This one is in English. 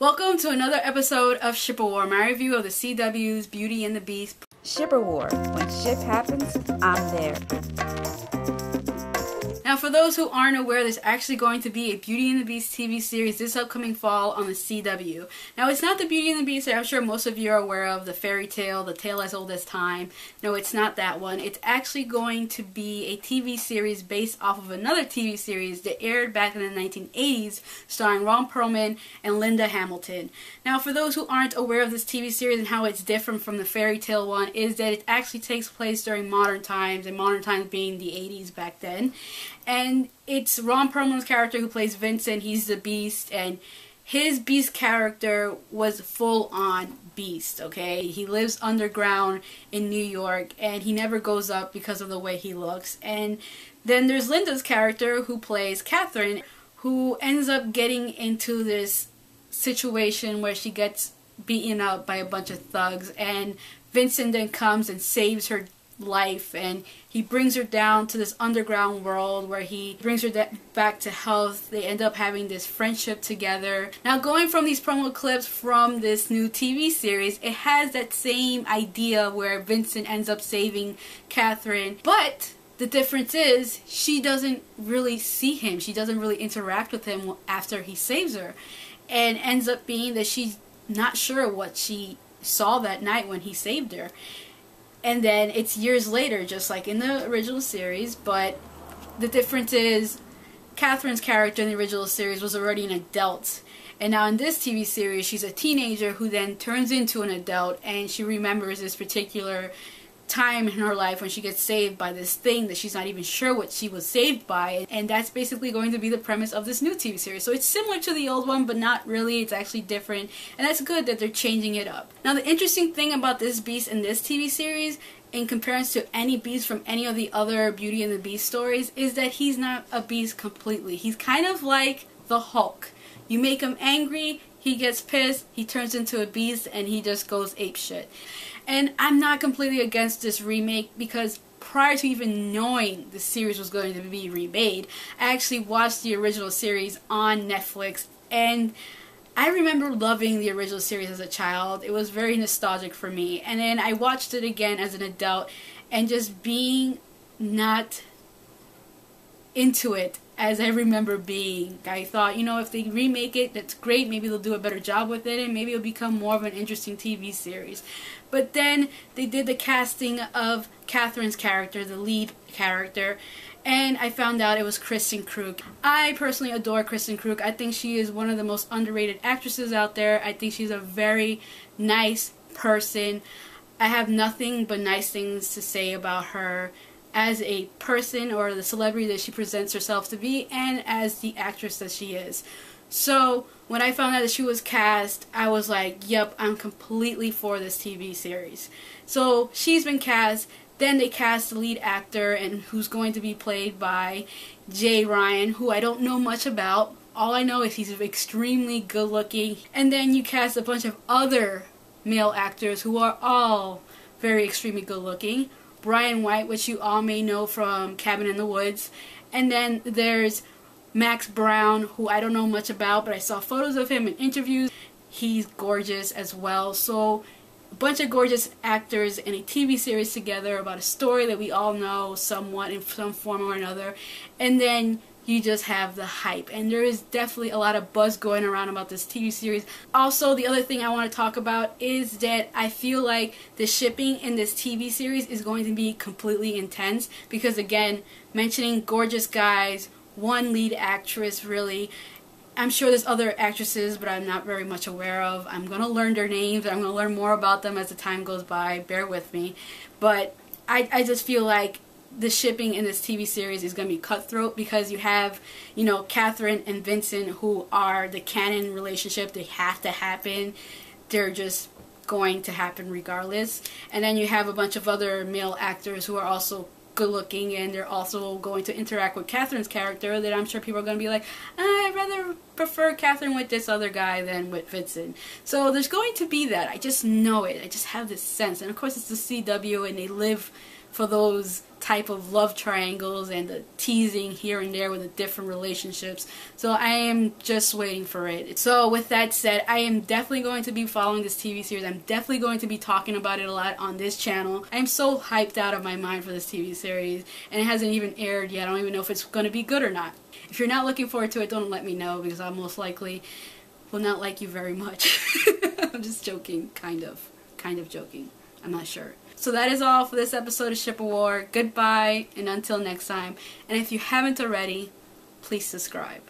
Welcome to another episode of Shipper War, my review of the CW's Beauty and the Beast. Shipper War. When ship happens, I'm there. Now, for those who aren't aware, there's actually going to be a Beauty and the Beast TV series this upcoming fall on the CW. Now, it's not the Beauty and the Beast that I'm sure most of you are aware of, the fairy tale, the tale as old as time. No, it's not that one. It's actually going to be a TV series based off of another TV series that aired back in the 1980s, starring Ron Perlman and Linda Hamilton. Now, for those who aren't aware of this TV series and how it's different from the fairy tale one, is that it actually takes place during modern times, and modern times being the 80s back then. And it's Ron Perlman's character who plays Vincent. He's the Beast, and his Beast character was full-on Beast, okay? He lives underground in New York, and he never goes up because of the way he looks. And then there's Linda's character who plays Catherine, who ends up getting into this situation where she gets beaten up by a bunch of thugs, and Vincent then comes and saves her life, and he brings her down to this underground world where he brings her back to health. They end up having this friendship together. Now, going from these promo clips from this new TV series, it has that same idea where Vincent ends up saving Catherine, but the difference is she doesn't really see him. She doesn't really interact with him after he saves her, and ends up being that she's not sure what she saw that night when he saved her. And then it's years later, just like in the original series, but the difference is Catherine's character in the original series was already an adult. And now in this TV series, she's a teenager who then turns into an adult, and she remembers this particular time in her life when she gets saved by this thing that she's not even sure what she was saved by. And that's basically going to be the premise of this new TV series. So it's similar to the old one, but not really. It's actually different, and that's good that they're changing it up. Now, the interesting thing about this Beast in this TV series, in comparison to any Beast from any of the other Beauty and the Beast stories, is that he's not a Beast completely. He's kind of like the Hulk. You make him angry, he gets pissed, he turns into a beast, and he just goes apeshit. And I'm not completely against this remake, because prior to even knowing the series was going to be remade, I actually watched the original series on Netflix, and I remember loving the original series as a child. It was very nostalgic for me. And then I watched it again as an adult, and just being not into it as I remember being. I thought, you know, if they remake it, that's great. Maybe they'll do a better job with it, and maybe it'll become more of an interesting TV series. But then they did the casting of Catherine's character, the lead character, and I found out it was Kristen Krug. I personally adore Kristen Krug. I think she is one of the most underrated actresses out there. I think she's a very nice person. I have nothing but nice things to say about her as a person, or the celebrity that she presents herself to be, and as the actress that she is. So when I found out that she was cast, I was like, yep, I'm completely for this TV series. So she's been cast. Then they cast the lead actor, and who's going to be played by Jay Ryan, who I don't know much about. All I know is he's extremely good looking. And then you cast a bunch of other male actors who are all very extremely good looking. Brian White, which you all may know from Cabin in the Woods. And then there's Max Brown, who I don't know much about, but I saw photos of him in interviews. He's gorgeous as well. So a bunch of gorgeous actors in a TV series together about a story that we all know somewhat in some form or another. And then you just have the hype, and there is definitely a lot of buzz going around about this TV series. Also, the other thing I want to talk about is that I feel like the shipping in this TV series is going to be completely intense, because again, mentioning gorgeous guys, one lead actress really. I'm sure there's other actresses, but I'm not very much aware of. I'm going to learn their names, and I'm going to learn more about them as the time goes by. Bear with me. But I just feel like the shipping in this TV series is going to be cutthroat, because you have, you know, Catherine and Vincent, who are the canon relationship. They have to happen. They're just going to happen regardless. And then you have a bunch of other male actors who are also good looking, and they're also going to interact with Catherine's character, that I'm sure people are going to be like, I'd rather prefer Catherine with this other guy than with Vincent. So there's going to be that. I just know it. I just have this sense. And of course it's the CW, and they live for those type of love triangles and the teasing here and there with the different relationships. So I am just waiting for it. So with that said, I am definitely going to be following this TV series. I'm definitely going to be talking about it a lot on this channel. I am so hyped out of my mind for this TV series, and it hasn't even aired yet. I don't even know if it's going to be good or not. If you're not looking forward to it, don't let me know, because I most likely will not like you very much. I'm just joking, kind of joking. I'm not sure. So that is all for this episode of Ship of War. Goodbye, and until next time. And if you haven't already, please subscribe.